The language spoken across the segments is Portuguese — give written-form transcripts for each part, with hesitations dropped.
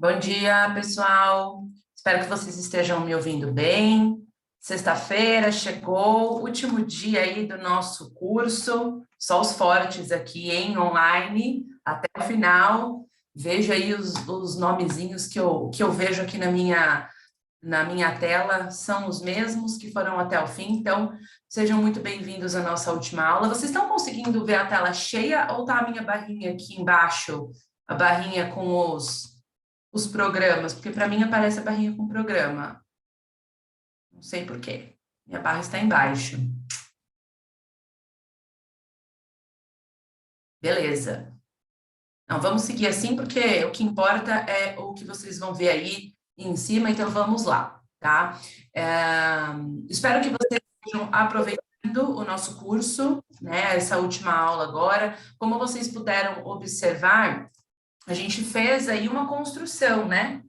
Bom dia, pessoal. Espero que vocês estejam me ouvindo bem. Sexta-feira chegou, último dia aí do nosso curso, só os fortes aqui em online, até o final. Vejo aí os nomezinhos que eu vejo aqui na minha tela, são os mesmos que foram até o fim, então sejam muito bem-vindos à nossa última aula. Vocês estão conseguindo ver a tela cheia ou tá a minha barrinha aqui embaixo, a barrinha com os programas? Porque para mim aparece a barrinha com programa. Não sei por quê. Minha barra está embaixo. Beleza. Não, vamos seguir assim, porque o que importa é o que vocês vão ver aí em cima, então vamos lá, tá? Espero que vocês estejam aproveitando o nosso curso, né? Essa última aula agora. Como vocês puderam observar, a gente fez aí uma construção, né?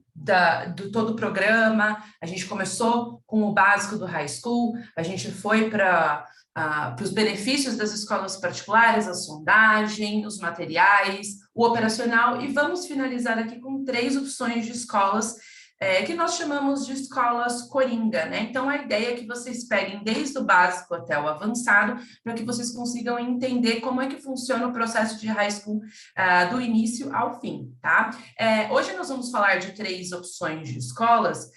Do todo o programa, a gente começou com o básico do high school, a gente foi para os benefícios das escolas particulares, a sondagem, os materiais, o operacional, e vamos finalizar aqui com 3 opções de escolas que nós chamamos de escolas coringa, né? Então, a ideia é que vocês peguem desde o básico até o avançado, para que vocês consigam entender como é que funciona o processo de high school do início ao fim, tá? Hoje nós vamos falar de 3 opções de escolas.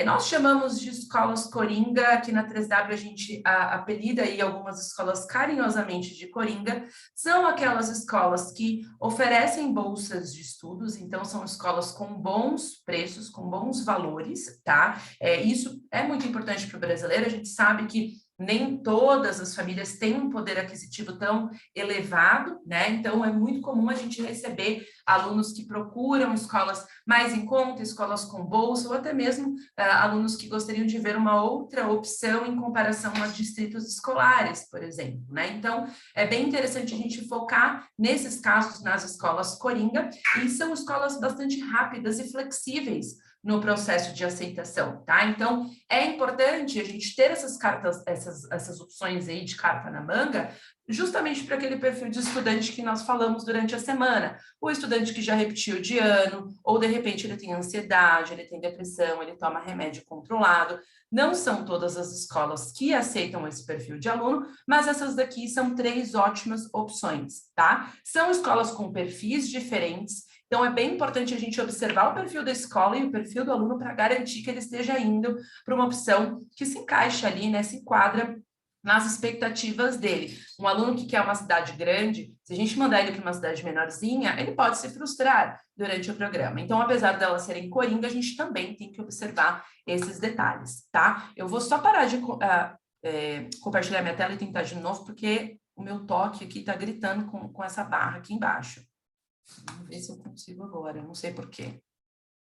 Nós chamamos de escolas coringa, aqui na 3W a gente apelida aí algumas escolas carinhosamente de coringa. São aquelas escolas que oferecem bolsas de estudos, então são escolas com bons preços, com bons valores, tá? Isso é muito importante para o brasileiro, a gente sabe que nem todas as famílias têm um poder aquisitivo tão elevado, né? Então, é muito comum a gente receber alunos que procuram escolas mais em conta, escolas com bolsa, ou até mesmo alunos que gostariam de ver uma outra opção em comparação a distritos escolares, por exemplo, né? Então, é bem interessante a gente focar nesses casos nas escolas coringa, e são escolas bastante rápidas e flexíveis no processo de aceitação, tá? Então, é importante a gente ter essas cartas, essas opções aí de carta na manga, justamente para aquele perfil de estudante que nós falamos durante a semana. O estudante que já repetiu de ano, ou de repente ele tem ansiedade, ele tem depressão, ele toma remédio controlado. Não são todas as escolas que aceitam esse perfil de aluno, mas essas daqui são 3 ótimas opções, tá? São escolas com perfis diferentes, então é bem importante a gente observar o perfil da escola e o perfil do aluno para garantir que ele esteja indo para uma opção que se encaixa ali, né, se enquadra nas expectativas dele. Um aluno que quer uma cidade grande, se a gente mandar ele para uma cidade menorzinha, ele pode se frustrar durante o programa. Então, apesar delas serem coringa, a gente também tem que observar esses detalhes, tá? Eu vou só parar de compartilhar minha tela e tentar de novo, porque o meu toque aqui está gritando com essa barra aqui embaixo. Vamos ver se eu consigo agora, não sei por quê.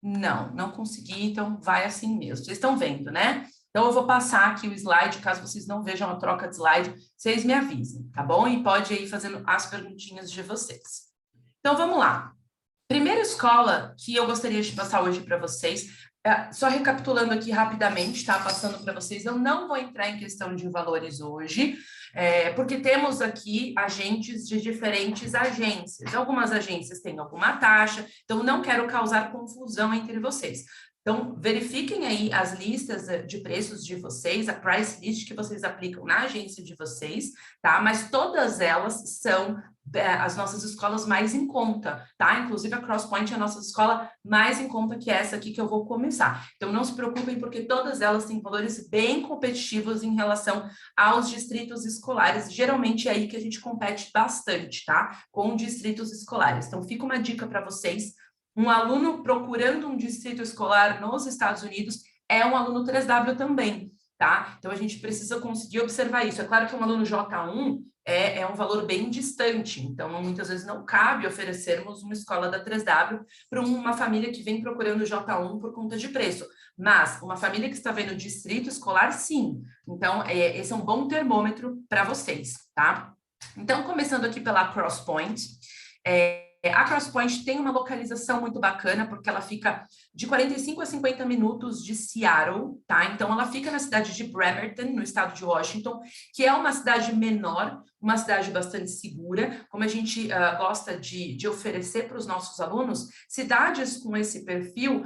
Não consegui, então vai assim mesmo. Vocês estão vendo, né? Então, eu vou passar aqui o slide, caso vocês não vejam a troca de slide, vocês me avisem, tá bom? E pode ir fazendo as perguntinhas de vocês. Então, vamos lá. Primeira escola que eu gostaria de passar hoje para vocês, só recapitulando aqui rapidamente, tá? Passando para vocês, eu não vou entrar em questão de valores hoje, porque temos aqui agentes de diferentes agências. Algumas agências têm alguma taxa, então não quero causar confusão entre vocês. Então, verifiquem aí as listas de preços de vocês, a price list que vocês aplicam na agência de vocês, tá? Mas todas elas são as nossas escolas mais em conta, tá? Inclusive a Crosspoint é a nossa escola mais em conta, que é essa aqui que eu vou começar. Então, não se preocupem, porque todas elas têm valores bem competitivos em relação aos distritos escolares. Geralmente é aí que a gente compete bastante, tá? Com distritos escolares. Então, fica uma dica para vocês. Um aluno procurando um distrito escolar nos Estados Unidos é um aluno 3W também, tá? Então, a gente precisa conseguir observar isso. É claro que um aluno J1 é um valor bem distante, então muitas vezes não cabe oferecermos uma escola da 3W para uma família que vem procurando J1 por conta de preço, mas uma família que está vendo distrito escolar, sim. Então, esse é um bom termômetro para vocês, tá? Então, começando aqui pela Crosspoint, a Crosspoint tem uma localização muito bacana, porque ela fica de 45 a 50 minutos de Seattle, tá? Então, ela fica na cidade de Bremerton, no estado de Washington, que é uma cidade menor, uma cidade bastante segura, como a gente gosta de oferecer para os nossos alunos, cidades com esse perfil,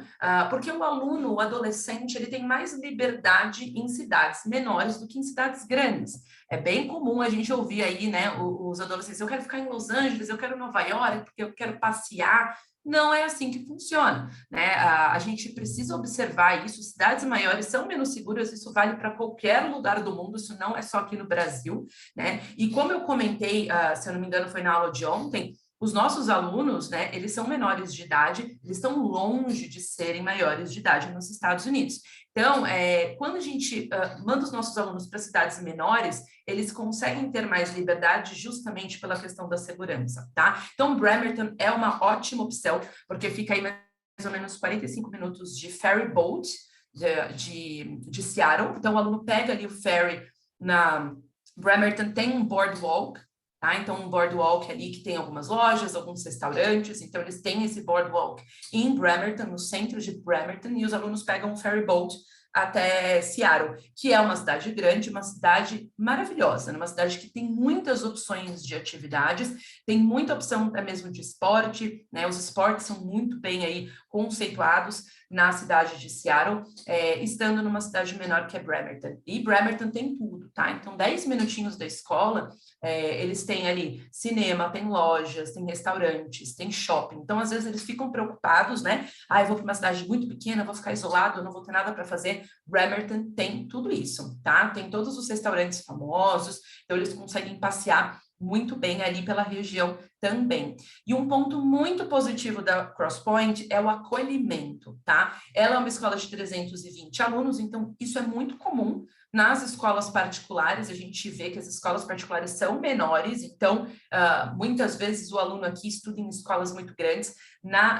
porque o aluno, o adolescente, ele tem mais liberdade em cidades menores do que em cidades grandes. É bem comum a gente ouvir aí, né, os adolescentes, eu quero ficar em Los Angeles, eu quero Nova York, porque eu quero passear. Não é assim que funciona, né? A gente precisa observar isso. Cidades maiores são menos seguras, isso vale para qualquer lugar do mundo, isso não é só aqui no Brasil, né? E como eu comentei, se eu não me engano, foi na aula de ontem, os nossos alunos, né, eles são menores de idade, eles estão longe de serem maiores de idade nos Estados Unidos. Então, quando a gente manda os nossos alunos para cidades menores, eles conseguem ter mais liberdade justamente pela questão da segurança, tá? Então, Bremerton é uma ótima opção, porque fica aí mais ou menos 45 minutos de ferry boat de Seattle. Então, o aluno pega ali o ferry na Bremerton, tem um boardwalk, tá? Então, um boardwalk ali que tem algumas lojas, alguns restaurantes. Então, eles têm esse boardwalk em Bremerton, no centro de Bremerton, e os alunos pegam um ferry boat até Seattle, que é uma cidade grande, uma cidade maravilhosa, uma cidade que tem muitas opções de atividades, tem muita opção até mesmo de esporte, né? Os esportes são muito bem aí conceituados na cidade de Seattle, estando numa cidade menor que é Bremerton. E Bremerton tem tudo, tá? Então, 10 minutinhos da escola, eles têm ali cinema, tem lojas, tem restaurantes, tem shopping. Então, às vezes, eles ficam preocupados, né? Eu vou para uma cidade muito pequena, vou ficar isolado, eu não vou ter nada para fazer. Bremerton tem tudo isso, tá? Tem todos os restaurantes famosos, então eles conseguem passear muito bem ali pela região também. E um ponto muito positivo da Crosspoint é o acolhimento, tá? Ela é uma escola de 320 alunos, então isso é muito comum nas escolas particulares. A gente vê que as escolas particulares são menores, então muitas vezes o aluno aqui estuda em escolas muito grandes.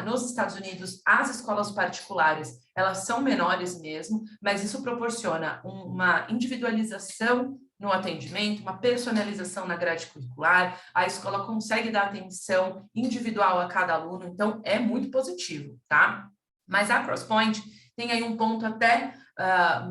Nos Estados Unidos, as escolas particulares, elas são menores mesmo, mas isso proporciona uma individualização no atendimento, uma personalização na grade curricular, a escola consegue dar atenção individual a cada aluno, então é muito positivo, tá? Mas a Crosspoint tem aí um ponto até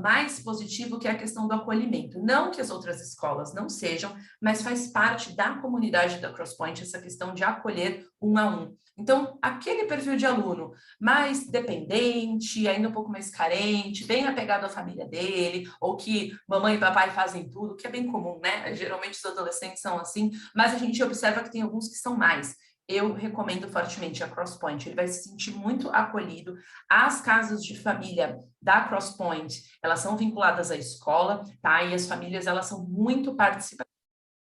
mais positivo, que é a questão do acolhimento. Não que as outras escolas não sejam, mas faz parte da comunidade da Crosspoint essa questão de acolher um a um. Então, aquele perfil de aluno mais dependente, ainda um pouco mais carente, bem apegado à família dele, ou que mamãe e papai fazem tudo, que é bem comum, né? Geralmente os adolescentes são assim, mas a gente observa que tem alguns que são mais. Eu recomendo fortemente a Crosspoint, ele vai se sentir muito acolhido. As casas de família da Crosspoint, elas são vinculadas à escola, tá? E as famílias, elas são muito participativas.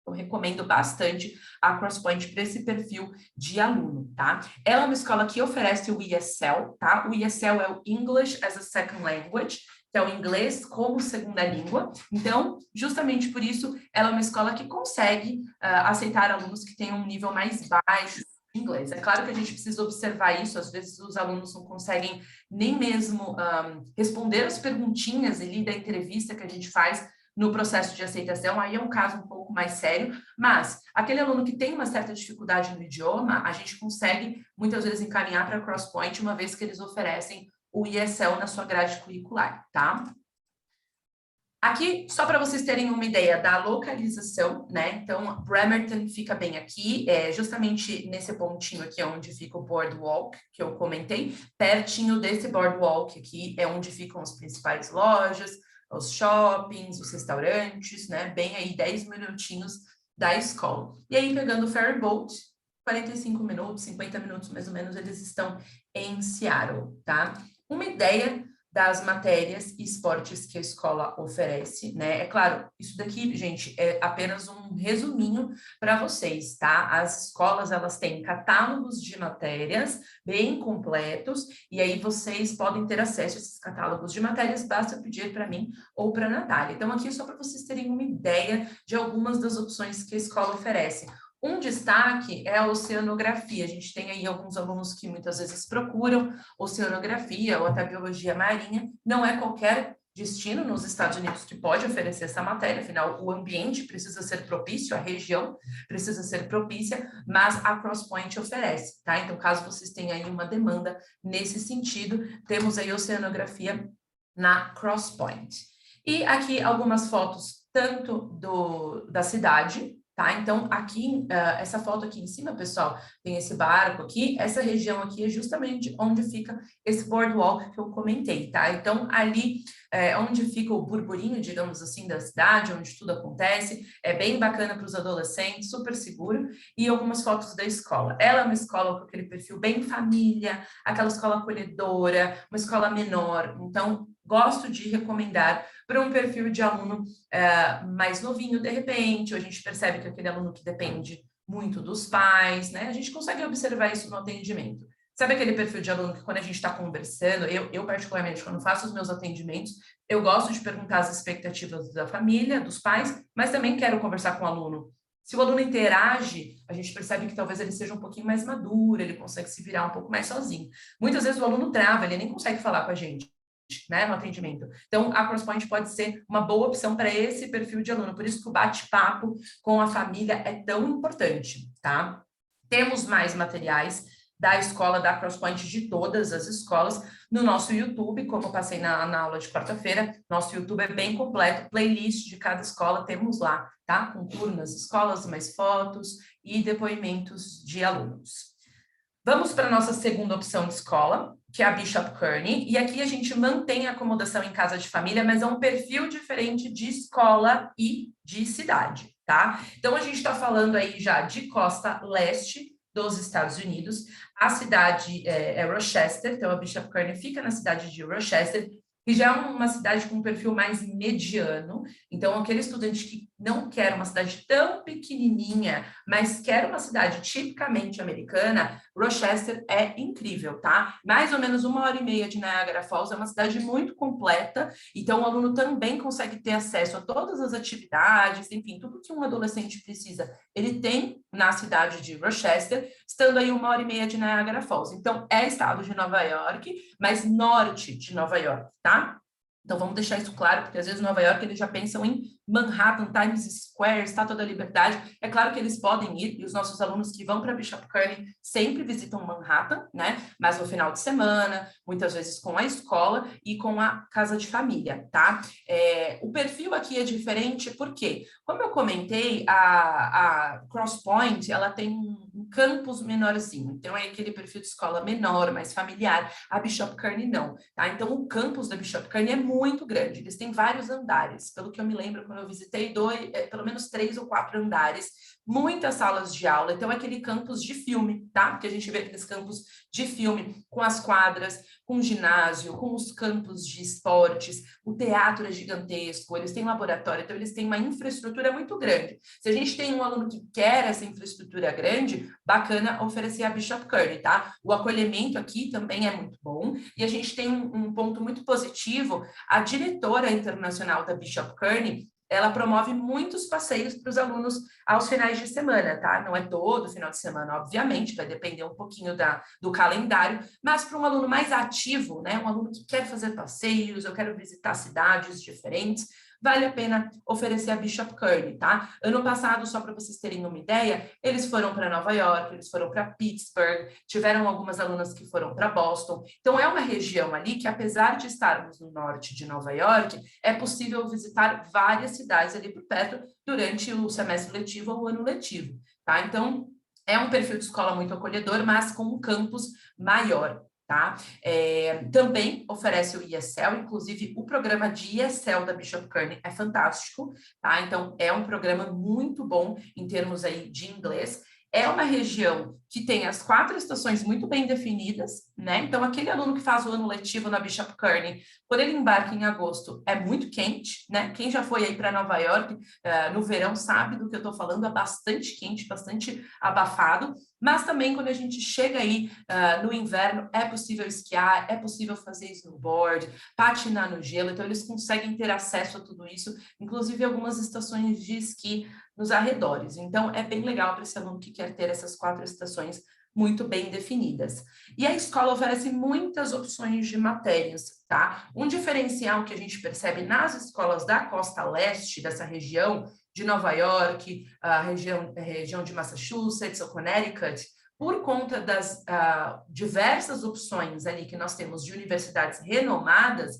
Eu recomendo bastante a Crosspoint para esse perfil de aluno, tá? Ela é uma escola que oferece o ESL, tá? O ESL é o English as a Second Language, que é o inglês como segunda língua. Então, justamente por isso, ela é uma escola que consegue aceitar alunos que tenham um nível mais baixo de inglês. É claro que a gente precisa observar isso, às vezes os alunos não conseguem nem mesmo responder as perguntinhas ali da entrevista que a gente faz no processo de aceitação, aí é um caso um pouco mais sério, mas aquele aluno que tem uma certa dificuldade no idioma, a gente consegue muitas vezes encaminhar para a Crosspoint, uma vez que eles oferecem o ESL na sua grade curricular, tá? Aqui, só para vocês terem uma ideia da localização, né? Então, Bremerton fica bem aqui, justamente nesse pontinho aqui onde fica o boardwalk, que eu comentei. Pertinho desse boardwalk aqui é onde ficam as principais lojas, os shoppings, os restaurantes, né? Bem aí 10 minutinhos da escola. E aí, pegando o ferry boat, 45 minutos, 50 minutos mais ou menos, eles estão em Seattle, tá? Uma ideia das matérias e esportes que a escola oferece, né? É claro, isso daqui, gente, é apenas um resuminho para vocês, tá? As escolas, elas têm catálogos de matérias bem completos, e aí vocês podem ter acesso a esses catálogos de matérias, basta pedir para mim ou para a Natália. Então, aqui é só para vocês terem uma ideia de algumas das opções que a escola oferece. Um destaque é a oceanografia. A gente tem aí alguns alunos que muitas vezes procuram oceanografia ou até biologia marinha. Não é qualquer destino nos Estados Unidos que pode oferecer essa matéria, afinal, o ambiente precisa ser propício, a região precisa ser propícia, mas a Crosspoint oferece, tá? Então, caso vocês tenham aí uma demanda nesse sentido, temos aí oceanografia na Crosspoint. E aqui algumas fotos tanto da cidade, tá? Então, aqui, essa foto aqui em cima, pessoal, tem esse barco aqui, essa região aqui é justamente onde fica esse boardwalk que eu comentei, tá? Então, ali onde fica o burburinho, digamos assim, da cidade, onde tudo acontece, é bem bacana para os adolescentes, super seguro, e algumas fotos da escola. Ela é uma escola com aquele perfil bem família, aquela escola acolhedora, uma escola menor, então, gosto de recomendar para um perfil de aluno mais novinho, de repente, ou a gente percebe que aquele aluno que depende muito dos pais, né? A gente consegue observar isso no atendimento. Sabe aquele perfil de aluno que quando a gente está conversando, eu particularmente, quando faço os meus atendimentos, eu gosto de perguntar as expectativas da família, dos pais, mas também quero conversar com o aluno. Se o aluno interage, a gente percebe que talvez ele seja um pouquinho mais maduro, ele consegue se virar um pouco mais sozinho. Muitas vezes o aluno trava, ele nem consegue falar com a gente, né, no atendimento. Então, a CrossPoint pode ser uma boa opção para esse perfil de aluno. Por isso que o bate-papo com a família é tão importante, tá? Temos mais materiais da escola da CrossPoint, de todas as escolas, no nosso YouTube, como eu passei na aula de quarta-feira. Nosso YouTube é bem completo, playlist de cada escola temos lá, tá? Com turno nas escolas, mais fotos e depoimentos de alunos. Vamos para a nossa segunda opção de escola, que é a Bishop Kearney, e aqui a gente mantém a acomodação em casa de família, mas é um perfil diferente de escola e de cidade, tá? Então, a gente está falando aí já de costa leste dos Estados Unidos, a cidade é Rochester, então a Bishop Kearney fica na cidade de Rochester, que já é uma cidade com um perfil mais mediano, então aquele estudante que não quer uma cidade tão pequenininha, mas quer uma cidade tipicamente americana, Rochester é incrível, tá? Mais ou menos 1h30 de Niagara Falls, é uma cidade muito completa, então o aluno também consegue ter acesso a todas as atividades, enfim, tudo que um adolescente precisa, ele tem na cidade de Rochester, estando aí 1h30 de Niagara Falls. Então, é estado de Nova York, mas norte de Nova York, tá? Então, vamos deixar isso claro, porque às vezes Nova York eles já pensam em Manhattan, Times Square, Estátua da Liberdade. É claro que eles podem ir, e os nossos alunos que vão para Bishop Kearney sempre visitam Manhattan, né? Mas no final de semana, muitas vezes com a escola e com a casa de família, tá? O perfil aqui é diferente, porque, como eu comentei, a CrossPoint, ela tem um campus menorzinho, então é aquele perfil de escola menor, mais familiar. A Bishop Kearney não, tá? Então, o campus da Bishop Kearney é muito grande, eles têm vários andares, pelo que eu me lembro, quando eu visitei, pelo menos 3 ou 4 andares, muitas salas de aula, então é aquele campus de filme, tá? Porque a gente vê aqueles campos de filme com as quadras, com o ginásio, com os campos de esportes, o teatro é gigantesco, eles têm laboratório, então eles têm uma infraestrutura muito grande. Se a gente tem um aluno que quer essa infraestrutura grande, bacana oferecer a Bishop Kearney, tá? O acolhimento aqui também é muito bom, e a gente tem um ponto muito positivo, a diretora internacional da Bishop Kearney, ela promove muitos passeios para os alunos aos finais de semana, tá? Não é todo final de semana, obviamente, vai depender um pouquinho do calendário, mas para um aluno mais ativo, né? Um aluno que quer fazer passeios, eu quero visitar cidades diferentes, vale a pena oferecer a Bishop Kearney, tá? Ano passado, só para vocês terem uma ideia, eles foram para Nova York, eles foram para Pittsburgh, tiveram algumas alunas que foram para Boston. Então, é uma região ali que, apesar de estarmos no norte de Nova York, é possível visitar várias cidades ali por perto durante o semestre letivo ou o ano letivo, tá? Então, é um perfil de escola muito acolhedor, mas com um campus maior, tá? Também oferece o ESL, inclusive o programa de ESL da Bishop Kearney é fantástico, tá? Então, é um programa muito bom em termos aí de inglês. É uma região que tem as 4 estações muito bem definidas, né? Então, aquele aluno que faz o ano letivo na Bishop Kearney, quando ele embarca em agosto, é muito quente, né? Quem já foi aí para Nova York no verão sabe do que eu estou falando, é bastante quente, bastante abafado, mas também quando a gente chega aí no inverno, é possível esquiar, é possível fazer snowboard, patinar no gelo, então eles conseguem ter acesso a tudo isso, inclusive algumas estações de esqui nos arredores. Então, é bem legal para esse aluno que quer ter essas 4 estações muito bem definidas. E a escola oferece muitas opções de matérias, tá? Um diferencial que a gente percebe nas escolas da costa leste, dessa região de Nova York, a região de Massachusetts ou Connecticut, por conta das diversas opções ali que nós temos de universidades renomadas,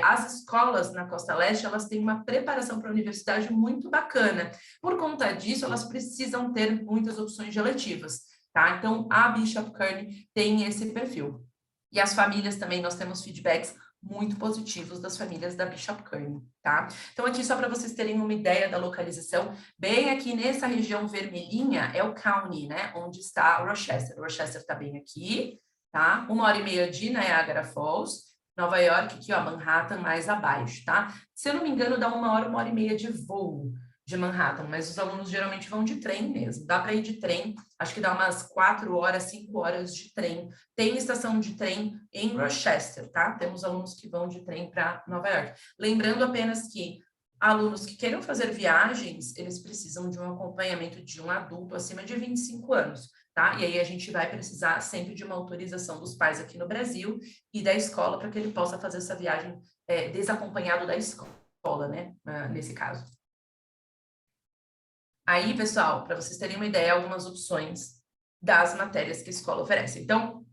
as escolas na Costa Leste, elas têm uma preparação para a universidade muito bacana. Por conta disso, elas precisam ter muitas opções de eletivas, tá? Então, a Bishop Kearney tem esse perfil. E as famílias também, nós temos feedbacks muito positivos das famílias da Bishop Kearney, tá? Então, aqui só para vocês terem uma ideia da localização, bem aqui nessa região vermelhinha é o County, né? Onde está Rochester. Rochester está bem aqui, tá? 1h30 de Niagara Falls. Nova York, aqui, ó, Manhattan mais abaixo, tá? Se eu não me engano, dá 1h30 de voo de Manhattan, mas os alunos geralmente vão de trem mesmo. Dá para ir de trem, acho que dá umas 4 horas, 5 horas de trem. Tem estação de trem em Rochester, tá? Temos alunos que vão de trem para Nova York. Lembrando apenas que alunos que queiram fazer viagens, eles precisam de um acompanhamento de um adulto acima de 25 anos, tá? E aí a gente vai precisar sempre de uma autorização dos pais aqui no Brasil e da escola para que ele possa fazer essa viagem desacompanhado da escola, né? Nesse caso. Aí, pessoal, para vocês terem uma ideia, algumas opções das matérias que a escola oferece. Então,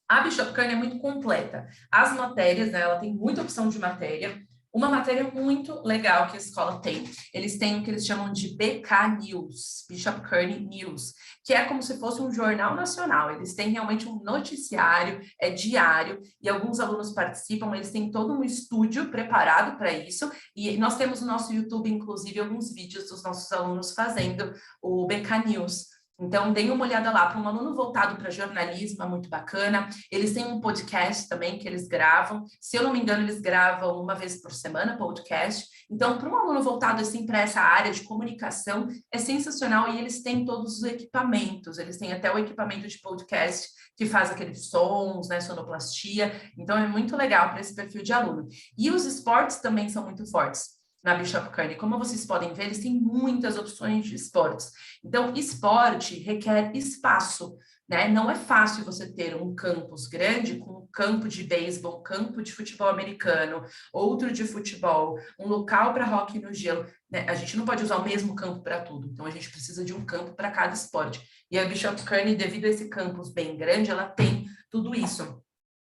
a Bishop Kearney é muito completa. As matérias, né, ela tem muita opção de matéria. Uma matéria muito legal que a escola tem, eles têm o que eles chamam de BK News, Bishop Kearney News, que é como se fosse um jornal nacional. Eles têm realmente um noticiário, é diário, e alguns alunos participam, eles têm todo um estúdio preparado para isso, e nós temos no nosso YouTube, inclusive, alguns vídeos dos nossos alunos fazendo o BK News. Então, deem uma olhada lá. Para um aluno voltado para jornalismo, é muito bacana. Eles têm um podcast também que eles gravam. Se eu não me engano, eles gravam uma vez por semana podcast. Então, para um aluno voltado assim para essa área de comunicação, é sensacional. E eles têm todos os equipamentos. Eles têm até o equipamento de podcast que faz aqueles sons, né, sonoplastia. Então, é muito legal para esse perfil de aluno. E os esportes também são muito fortes na Bishop Kearney. Como vocês podem ver, eles têm muitas opções de esportes. Então, esporte requer espaço, né? Não é fácil você ter um campus grande com um campo de beisebol, campo de futebol americano, outro de futebol, um local para hóquei no gelo, né? A gente não pode usar o mesmo campo para tudo. Então, a gente precisa de um campo para cada esporte. E a Bishop Kearney, devido a esse campus bem grande, ela tem tudo isso.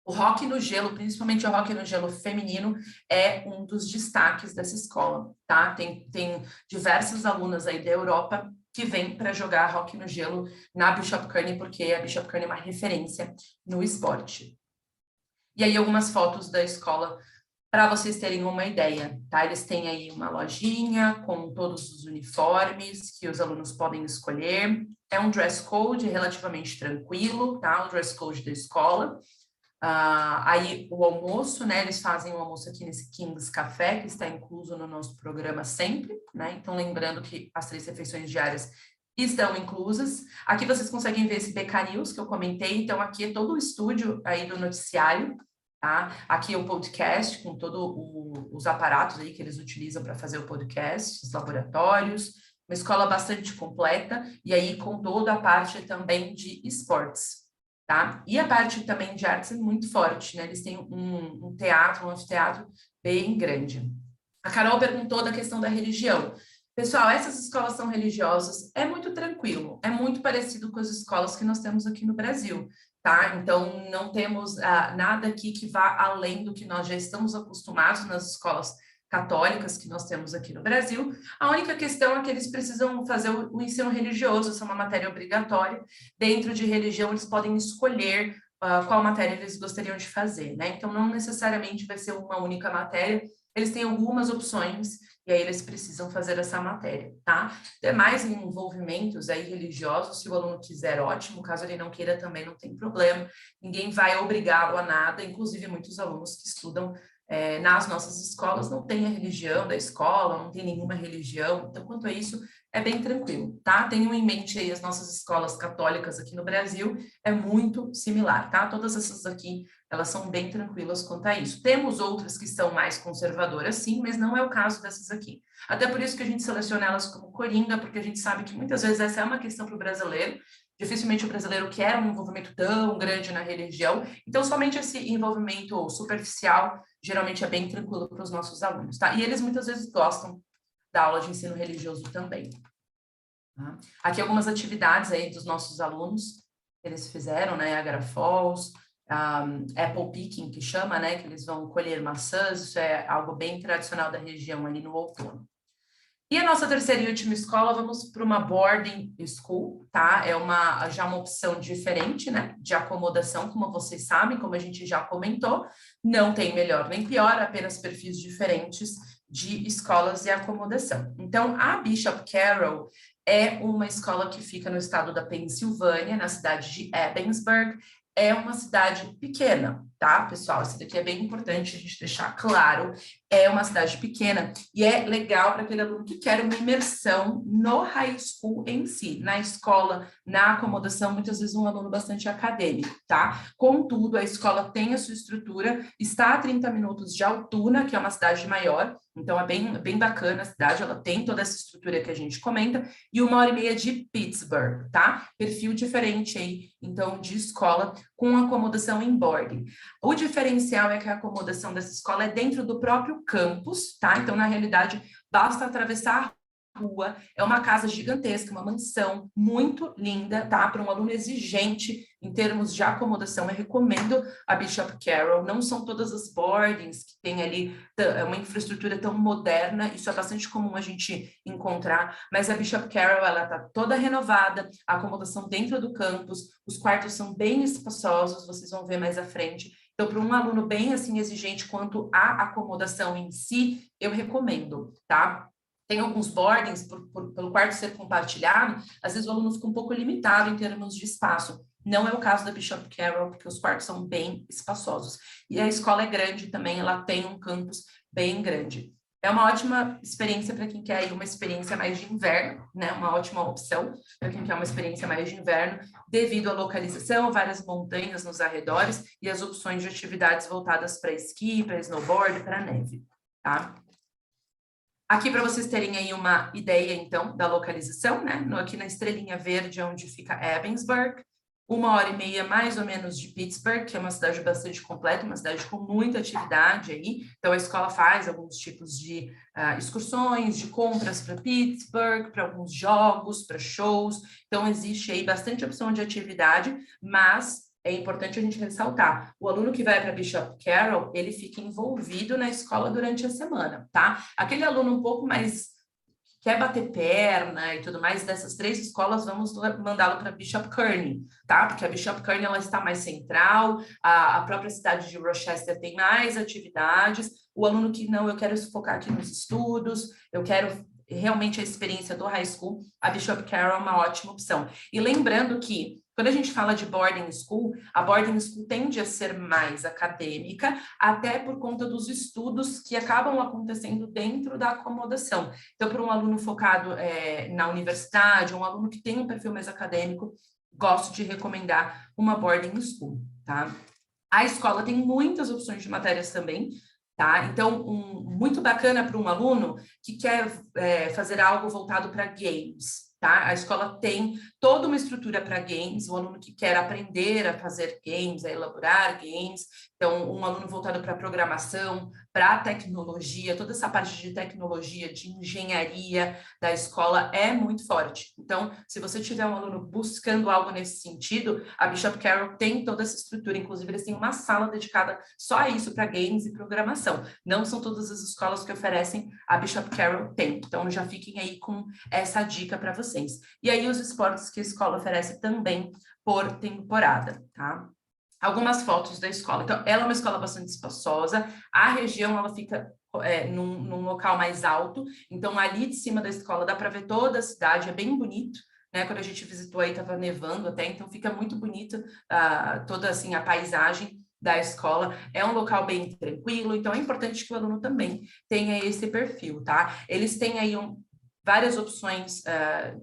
O hóquei no gelo, principalmente o hóquei no gelo feminino, é um dos destaques dessa escola, tá? Tem diversas alunas aí da Europa que vêm para jogar hóquei no gelo na Bishop Kearney, porque a Bishop Kearney é uma referência no esporte. E aí algumas fotos da escola para vocês terem uma ideia, tá? Eles têm aí uma lojinha com todos os uniformes que os alunos podem escolher. É um dress code relativamente tranquilo, tá? O dress code da escola. Aí o almoço, né? Eles fazem o almoço aqui nesse King's Café, que está incluso no nosso programa sempre, né? Então, lembrando que as 3 refeições diárias estão inclusas. Aqui vocês conseguem ver esse BK News que eu comentei. Então, aqui é todo o estúdio aí do noticiário, tá? Aqui é o podcast, com todos os aparatos aí que eles utilizam para fazer o podcast, os laboratórios, uma escola bastante completa, e aí com toda a parte também de esportes. Tá? E a parte também de artes é muito forte, né? Eles têm um teatro, um anfiteatro bem grande. A Carol perguntou da questão da religião. Pessoal, essas escolas são religiosas, é muito tranquilo, é muito parecido com as escolas que nós temos aqui no Brasil, tá? Então, não temos nada aqui que vá além do que nós já estamos acostumados nas escolas católicas que nós temos aqui no Brasil. A única questão é que eles precisam fazer o ensino religioso, isso é uma matéria obrigatória. Dentro de religião, eles podem escolher qual matéria eles gostariam de fazer, né? Então, não necessariamente vai ser uma única matéria, eles têm algumas opções e aí eles precisam fazer essa matéria, tá? Demais envolvimentos aí religiosos, se o aluno quiser, ótimo, caso ele não queira também, não tem problema, ninguém vai obrigá-lo a nada, inclusive muitos alunos que estudam nas nossas escolas não tem a religião da escola, não tem nenhuma religião, então quanto a isso é bem tranquilo, tá? Tenham em mente aí as nossas escolas católicas aqui no Brasil, é muito similar, tá? Todas essas aqui, elas são bem tranquilas quanto a isso. Temos outras que são mais conservadoras, sim, mas não é o caso dessas aqui. Até por isso que a gente seleciona elas como coringa, porque a gente sabe que muitas vezes essa é uma questão para o brasileiro, dificilmente o brasileiro quer um envolvimento tão grande na religião, então somente esse envolvimento superficial geralmente é bem tranquilo para os nossos alunos, tá? E eles muitas vezes gostam da aula de ensino religioso também. Tá? Aqui algumas atividades aí dos nossos alunos. eles fizeram, né, Niagara Falls, apple picking, que chama, né, que eles vão colher maçãs, isso é algo bem tradicional da região ali no outono. E a nossa terceira e última escola, vamos para uma boarding school, tá? É já uma opção diferente, né, de acomodação, como vocês sabem, como a gente já comentou, não tem melhor nem pior, apenas perfis diferentes de escolas e acomodação. Então, a Bishop Carroll é uma escola que fica no estado da Pensilvânia, na cidade de Ebensburg. É uma cidade pequena, tá, pessoal? Isso daqui é bem importante a gente deixar claro. É uma cidade pequena e é legal para aquele aluno que quer uma imersão no high school em si, na escola, na acomodação, muitas vezes um aluno bastante acadêmico, tá? Contudo, a escola tem a sua estrutura, está a 30 minutos de Altoona, que é uma cidade maior, então é bem bacana a cidade, ela tem toda essa estrutura que a gente comenta, e 1h30 de Pittsburgh, tá? Perfil diferente aí, então, de escola com acomodação em boarding. O diferencial é que a acomodação dessa escola é dentro do próprio campus, tá? Então, na realidade, basta atravessar a rua, é uma casa gigantesca, uma mansão muito linda, tá? Para um aluno exigente em termos de acomodação, eu recomendo a Bishop Carroll. Não são todas as boardings que tem ali uma infraestrutura tão moderna, isso é bastante comum a gente encontrar, mas a Bishop Carroll, ela está toda renovada, a acomodação dentro do campus, os quartos são bem espaçosos, vocês vão ver mais à frente. Então, para um aluno bem assim exigente quanto à acomodação em si, eu recomendo, tá? Tem alguns boardings, pelo quarto ser compartilhado, às vezes o aluno fica um pouco limitado em termos de espaço. Não é o caso da Bishop Carroll, porque os quartos são bem espaçosos. E a escola é grande também, ela tem um campus bem grande. É uma ótima experiência para quem quer ir uma experiência mais de inverno, né? Uma ótima opção para quem quer uma experiência mais de inverno, devido à localização, várias montanhas nos arredores e as opções de atividades voltadas para esqui, para snowboard, para neve, tá? Aqui para vocês terem aí uma ideia, então, da localização, né? Aqui na estrelinha verde, onde fica Ebensburg, 1h30 mais ou menos de Pittsburgh, que é uma cidade bastante completa, uma cidade com muita atividade aí. Então, a escola faz alguns tipos de excursões, de compras para Pittsburgh, para alguns jogos, para shows. Então, existe aí bastante opção de atividade, mas é importante a gente ressaltar, o aluno que vai para Bishop Carroll, ele fica envolvido na escola durante a semana, tá? Aquele aluno um pouco mais quer bater perna e tudo mais, dessas 3 escolas, vamos mandá-lo para Bishop Kearney, tá? Porque a Bishop Kearney, ela está mais central, a própria cidade de Rochester tem mais atividades, o aluno que não, eu quero focar aqui nos estudos, eu quero realmente a experiência do high school, a Bishop Carroll é uma ótima opção. E lembrando que, quando a gente fala de boarding school, a boarding school tende a ser mais acadêmica, até por conta dos estudos que acabam acontecendo dentro da acomodação. Então, para um aluno focado na universidade, um aluno que tem um perfil mais acadêmico, gosto de recomendar uma boarding school, tá? A escola tem muitas opções de matérias também, tá? Então, muito bacana para um aluno que quer fazer algo voltado para games, tá? A escola tem toda uma estrutura para games, o aluno que quer aprender a fazer games, a elaborar games, então um aluno voltado para programação, para tecnologia, toda essa parte de tecnologia, de engenharia da escola é muito forte. Então, se você tiver um aluno buscando algo nesse sentido, a Bishop Carroll tem toda essa estrutura, inclusive eles têm uma sala dedicada só a isso, para games e programação. Não são todas as escolas que oferecem, a Bishop Carroll tem. Então, já fiquem aí com essa dica para vocês. E aí, os esportes que a escola oferece também por temporada, tá? Algumas fotos da escola. Então, ela é uma escola bastante espaçosa, a região, ela fica num local mais alto, então, ali de cima da escola dá para ver toda a cidade, é bem bonito, né? Quando a gente visitou aí, estava nevando até, então fica muito bonito toda, assim, a paisagem da escola, é um local bem tranquilo, então é importante que o aluno também tenha esse perfil, tá? Eles têm aí várias opções,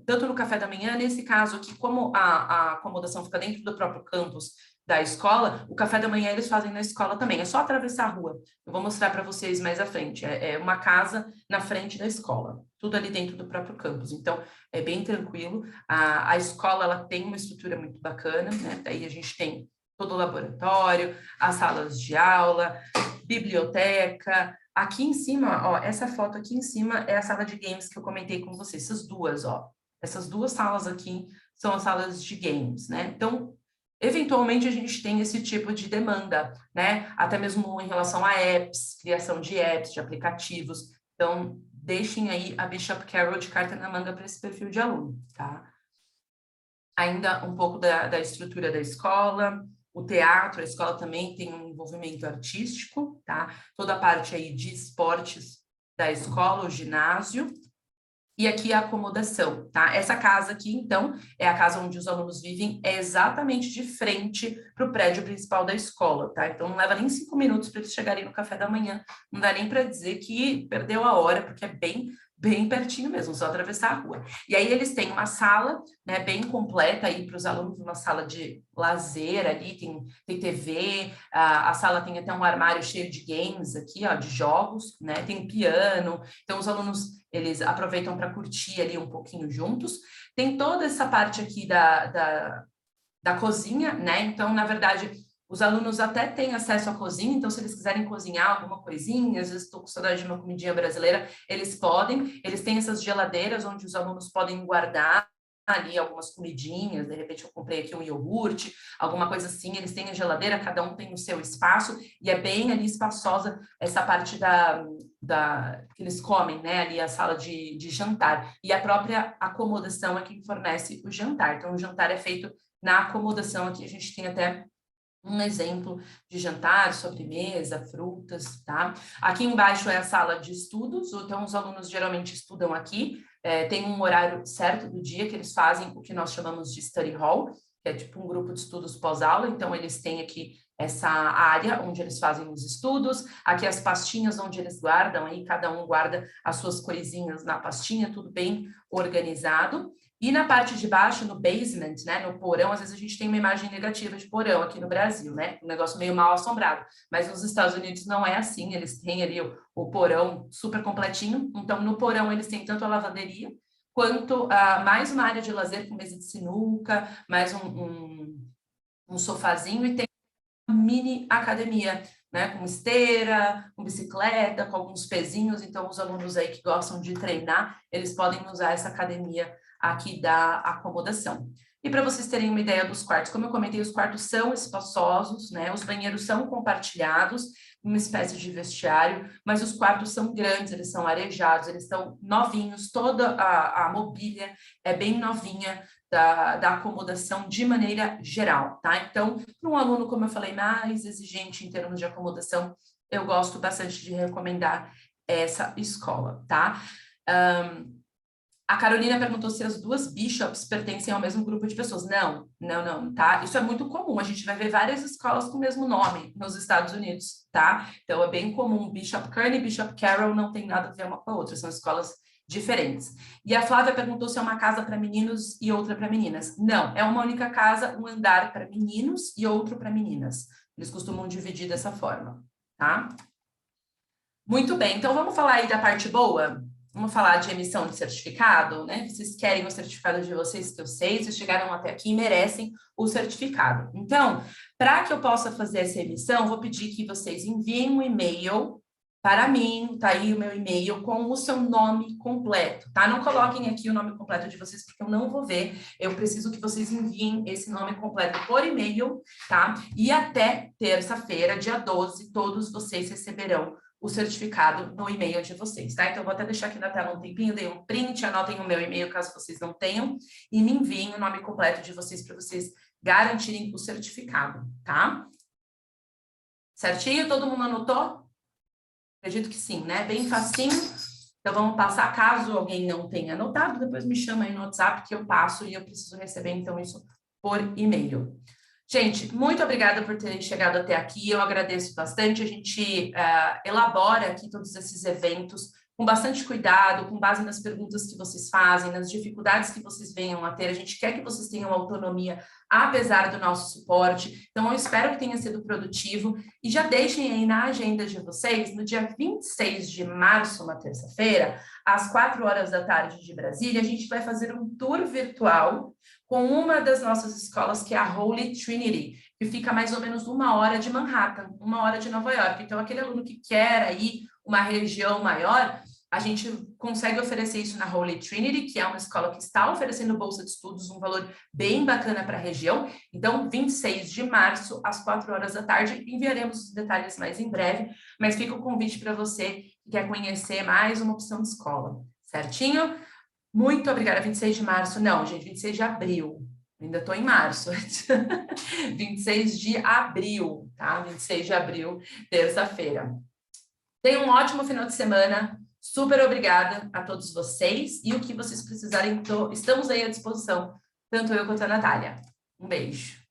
tanto no café da manhã, nesse caso aqui, como a acomodação fica dentro do próprio campus da escola, o café da manhã eles fazem na escola também, é só atravessar a rua. Eu vou mostrar para vocês mais à frente, é uma casa na frente da escola, tudo ali dentro do próprio campus, então é bem tranquilo. A escola, ela tem uma estrutura muito bacana, né? Daí a gente tem todo o laboratório, as salas de aula, biblioteca. Aqui em cima, ó, essa foto aqui em cima é a sala de games que eu comentei com vocês, essas duas, ó. Essas duas salas aqui são as salas de games, né? Então, eventualmente a gente tem esse tipo de demanda, né? Até mesmo em relação a apps, criação de apps, de aplicativos. Então, deixem aí a Bishop Carroll de carta na manga para esse perfil de aluno, tá? Ainda um pouco da estrutura da escola, o teatro, a escola também tem um envolvimento artístico, tá? Toda a parte aí de esportes da escola, o ginásio, e aqui a acomodação, tá? Essa casa aqui, então, é a casa onde os alunos vivem, é exatamente de frente para o prédio principal da escola, tá? Então, não leva nem 5 minutos para eles chegarem no café da manhã, não dá nem para dizer que perdeu a hora, porque é bem pertinho mesmo, só atravessar a rua. E aí eles têm uma sala, né, bem completa aí para os alunos, uma sala de lazer ali, tem TV, a sala tem até um armário cheio de games aqui, ó, de jogos, né, tem piano, então os alunos, eles aproveitam para curtir ali um pouquinho juntos. Tem toda essa parte aqui da cozinha, né, então, na verdade, os alunos até têm acesso à cozinha, então se eles quiserem cozinhar alguma coisinha, às vezes estou com saudade de uma comidinha brasileira, eles podem, eles têm essas geladeiras onde os alunos podem guardar ali algumas comidinhas, de repente eu comprei aqui um iogurte, alguma coisa assim, eles têm a geladeira, cada um tem o seu espaço, e é bem ali espaçosa essa parte que eles comem, né, ali a sala de jantar, e a própria acomodação é quem fornece o jantar, então o jantar é feito na acomodação, aqui a gente tem até um exemplo de jantar, sobremesa, frutas, tá? Aqui embaixo é a sala de estudos, então os alunos geralmente estudam aqui, tem um horário certo do dia que eles fazem o que nós chamamos de study hall, que é tipo um grupo de estudos pós-aula, então eles têm aqui essa área onde eles fazem os estudos, aqui as pastinhas onde eles guardam, aí cada um guarda as suas coisinhas na pastinha, tudo bem organizado. E na parte de baixo, no basement, né, no porão, às vezes a gente tem uma imagem negativa de porão aqui no Brasil, né, um negócio meio mal assombrado, mas nos Estados Unidos não é assim, eles têm ali o porão super completinho, então no porão eles têm tanto a lavanderia, quanto mais uma área de lazer com mesa de sinuca, mais um sofazinho e tem uma mini academia, né, com esteira, com bicicleta, com alguns pezinhos, então os alunos aí que gostam de treinar, eles podem usar essa academia aqui da acomodação. E para vocês terem uma ideia dos quartos, como eu comentei, os quartos são espaçosos, né? Os banheiros são compartilhados, uma espécie de vestiário, mas os quartos são grandes, eles são arejados, eles estão novinhos, toda a mobília é bem novinha da acomodação de maneira geral, tá? Então, para um aluno, como eu falei, mais exigente em termos de acomodação, eu gosto bastante de recomendar essa escola, tá? A Carolina perguntou se as duas bishops pertencem ao mesmo grupo de pessoas. Não, tá? Isso é muito comum. A gente vai ver várias escolas com o mesmo nome nos Estados Unidos, tá? Então, é bem comum. Bishop Kearney e Bishop Carroll não tem nada a ver uma com a outra. São escolas diferentes. E a Flávia perguntou se é uma casa para meninos e outra para meninas. Não, é uma única casa, um andar para meninos e outro para meninas. Eles costumam dividir dessa forma, tá? Muito bem. Então, vamos falar aí da parte boa? Vamos falar de emissão de certificado, né? Vocês querem o certificado de vocês, que eu sei, vocês chegaram até aqui e merecem o certificado. Então, para que eu possa fazer essa emissão, vou pedir que vocês enviem um e-mail para mim, tá aí o meu e-mail com o seu nome completo, tá? Não coloquem aqui o nome completo de vocês, porque eu não vou ver. Eu preciso que vocês enviem esse nome completo por e-mail, tá? E até terça-feira, dia 12, todos vocês receberão o certificado no e-mail de vocês, tá? Então, eu vou até deixar aqui na tela um tempinho, dei um print, anotem o meu e-mail caso vocês não tenham, e me enviem o nome completo de vocês para vocês garantirem o certificado, tá? Certinho? Todo mundo anotou? Acredito que sim, né? Bem facinho. Então, vamos passar. Caso alguém não tenha anotado, depois me chama aí no WhatsApp que eu passo e eu preciso receber, então, isso por e-mail. Gente, muito obrigada por terem chegado até aqui, eu agradeço bastante, a gente elabora aqui todos esses eventos com bastante cuidado, com base nas perguntas que vocês fazem, nas dificuldades que vocês venham a ter, a gente quer que vocês tenham autonomia, apesar do nosso suporte, então eu espero que tenha sido produtivo, e já deixem aí na agenda de vocês, no dia 26 de março, uma terça-feira, às 4 horas da tarde de Brasília, a gente vai fazer um tour virtual com uma das nossas escolas, que é a Holy Trinity, que fica mais ou menos 1 hora de Manhattan, 1 hora de Nova York. Então, aquele aluno que quer aí uma região maior, a gente consegue oferecer isso na Holy Trinity, que é uma escola que está oferecendo bolsa de estudos, um valor bem bacana para a região. Então, 26 de março, às 4 horas da tarde, enviaremos os detalhes mais em breve, mas fica o convite para você que quer conhecer mais uma opção de escola, certinho? Muito obrigada. 26 de março, não, gente, 26 de abril. Ainda estou em março. 26 de abril, tá? 26 de abril, terça-feira. Tenha um ótimo final de semana. Super obrigada a todos vocês. E o que vocês precisarem, estamos aí à disposição, tanto eu quanto a Natália. Um beijo.